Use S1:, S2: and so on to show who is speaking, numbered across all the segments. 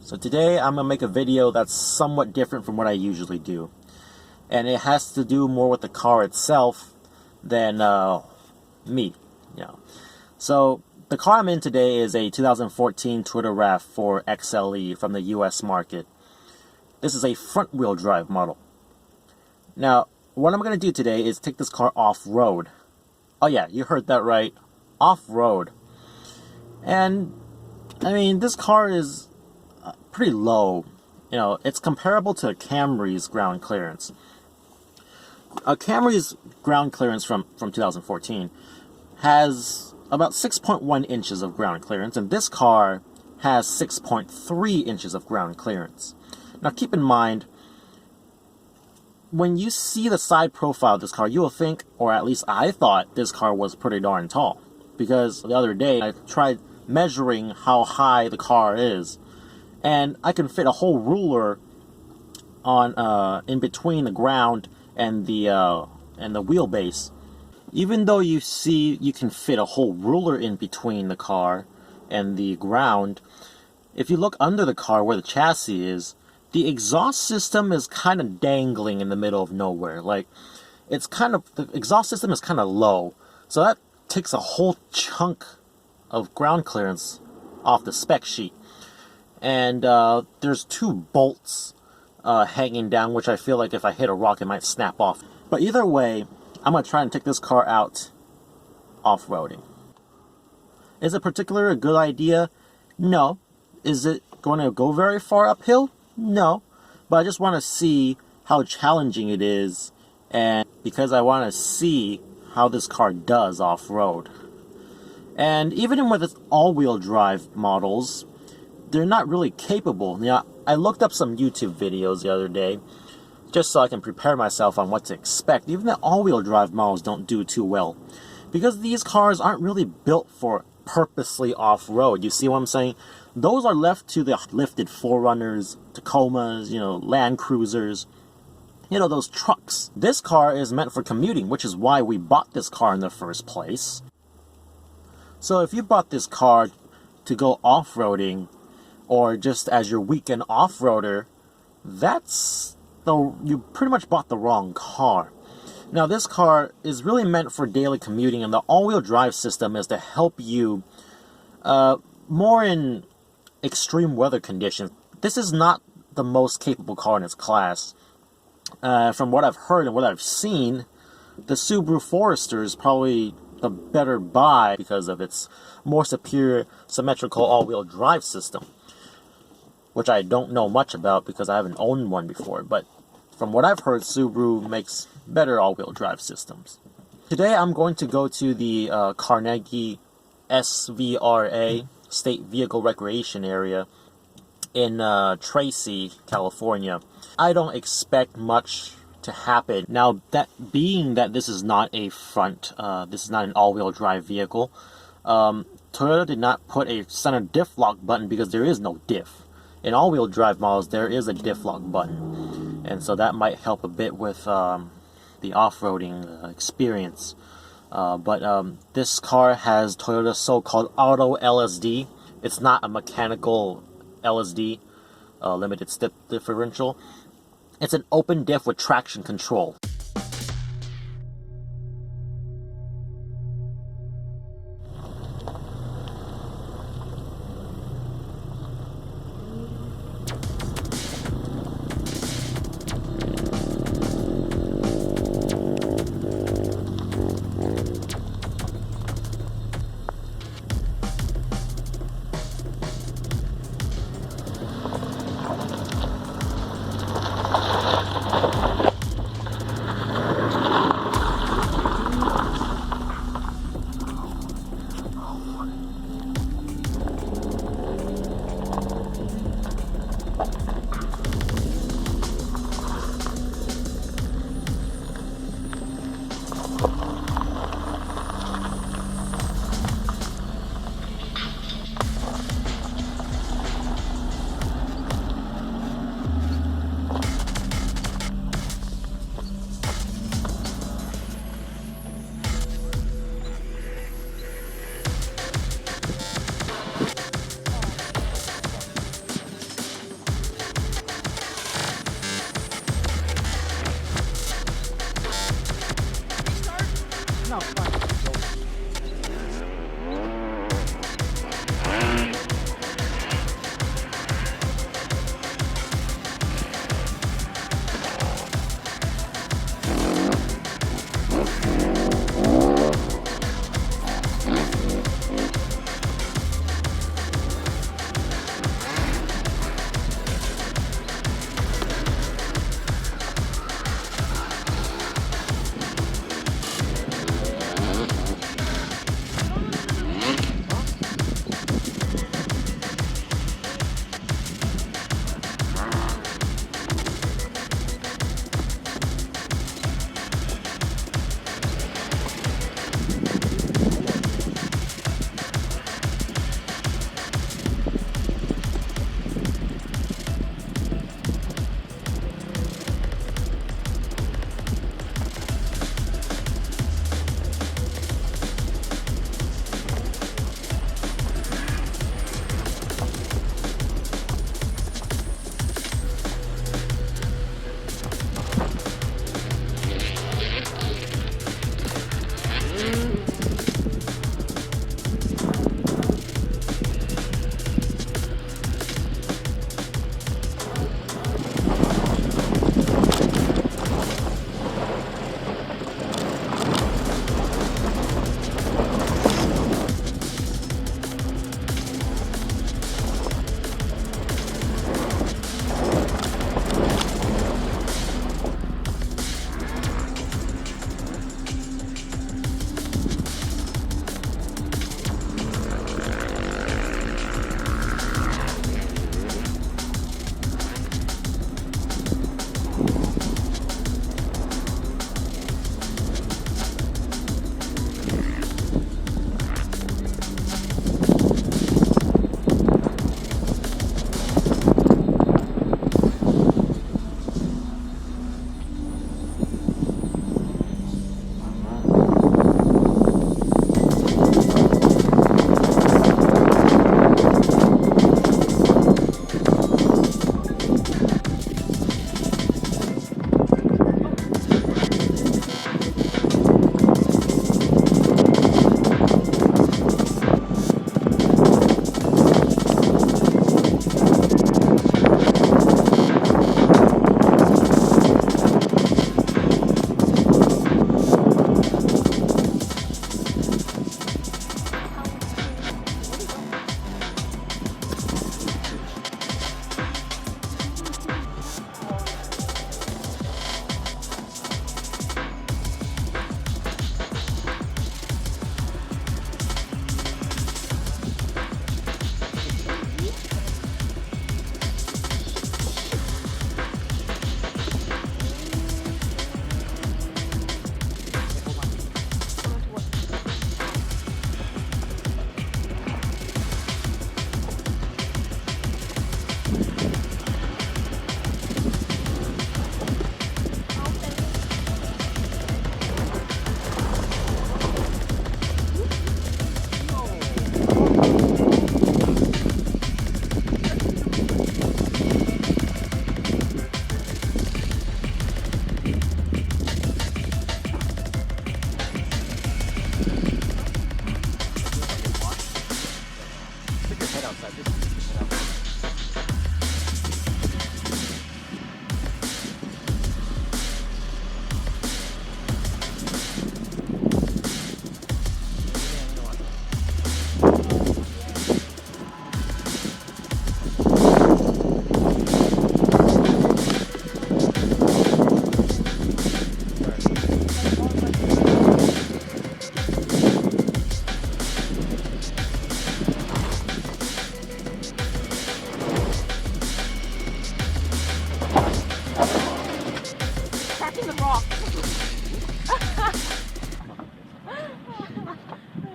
S1: So today I'm going to make a video that's somewhat different from what I usually do. And it has to do more with the car itself than me. So the car I'm in today is a 2014 Toyota RAV4 XLE from the US market. This is a front-wheel drive model. Now, what I'm going to do today is take this car off-road. Oh yeah, you heard that right. Off-road. And, I mean, this car is pretty low. It's comparable to a Camry's ground clearance. A Camry's ground clearance from 2014 has about 6.1 inches of ground clearance, and this car has 6.3 inches of ground clearance. Now keep in mind, when you see the side profile of this car, you will think, or at least I thought, this car was pretty darn tall. Because the other day, I tried measuring how high the car is, and I can fit a whole ruler on in between the ground and the wheelbase. Even though you can fit a whole ruler in between the car and the ground, if you look under the car where the chassis is, the exhaust system is kind of dangling in the middle of nowhere. Like, the exhaust system is kind of low, so that takes a whole chunk of ground clearance off the spec sheet. And there's two bolts hanging down, which I feel like if I hit a rock, it might snap off. But either way, I'm going to try and take this car out off-roading. Is it particularly a good idea? No. Is it going to go very far uphill? No. But I just want to see how challenging it is, and because I want to see how this car does off-road. And even with its all-wheel drive models, they're not really capable. I looked up some YouTube videos the other day, just so I can prepare myself on what to expect. Even the all-wheel drive models don't do too well, because these cars aren't really built for purposely off-road. You see what I'm saying? Those are left to the lifted 4Runners, Tacomas, Land Cruisers, those trucks. This car is meant for commuting, which is why we bought this car in the first place. So if you bought this car to go off-roading, or just as your weekend off-roader, you pretty much bought the wrong car. Now, this car is really meant for daily commuting, and the all-wheel drive system is to help you more in extreme weather conditions. This is not the most capable car in its class. From what I've heard and what I've seen, the Subaru Forester is probably the better buy because of its more superior symmetrical all-wheel drive system, which I don't know much about because I haven't owned one before, but from what I've heard, Subaru makes better all-wheel drive systems. Today I'm going to go to the Carnegie SVRA, State Vehicle Recreation Area, in Tracy, California. I don't expect much to happen. Now, that being that this is not a this is not an all-wheel drive vehicle, Toyota did not put a center diff lock button because there is no diff. In all-wheel drive models, there is a diff lock button, and so that might help a bit with the off-roading experience. But this car has Toyota's so-called auto LSD. It's not a mechanical LSD, limited step differential. It's an open diff with traction control.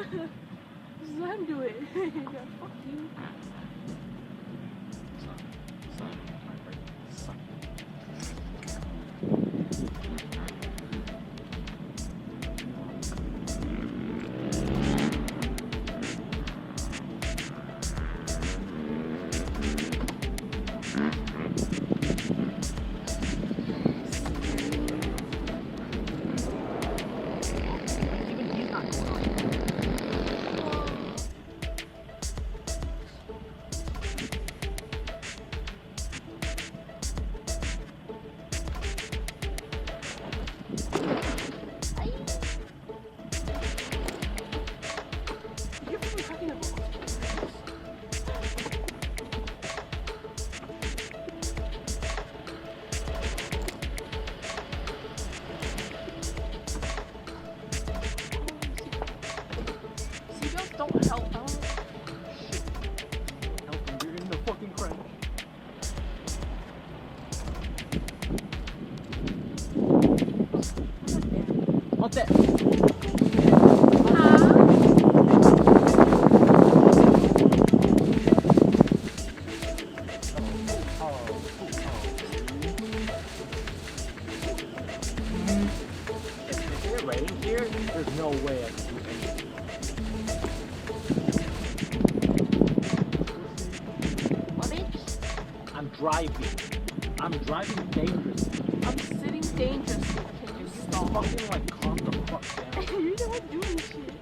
S2: Just let him do it. Yeah, fuck you. Don't help them.
S1: Help them, you're in the fucking crunch. What's that? If it rains here, there's no way I can do anything. I'm driving dangerously.
S2: I'm sitting dangerously. Can you stop?
S1: Fucking like calm the fuck down.
S2: You're not doing shit.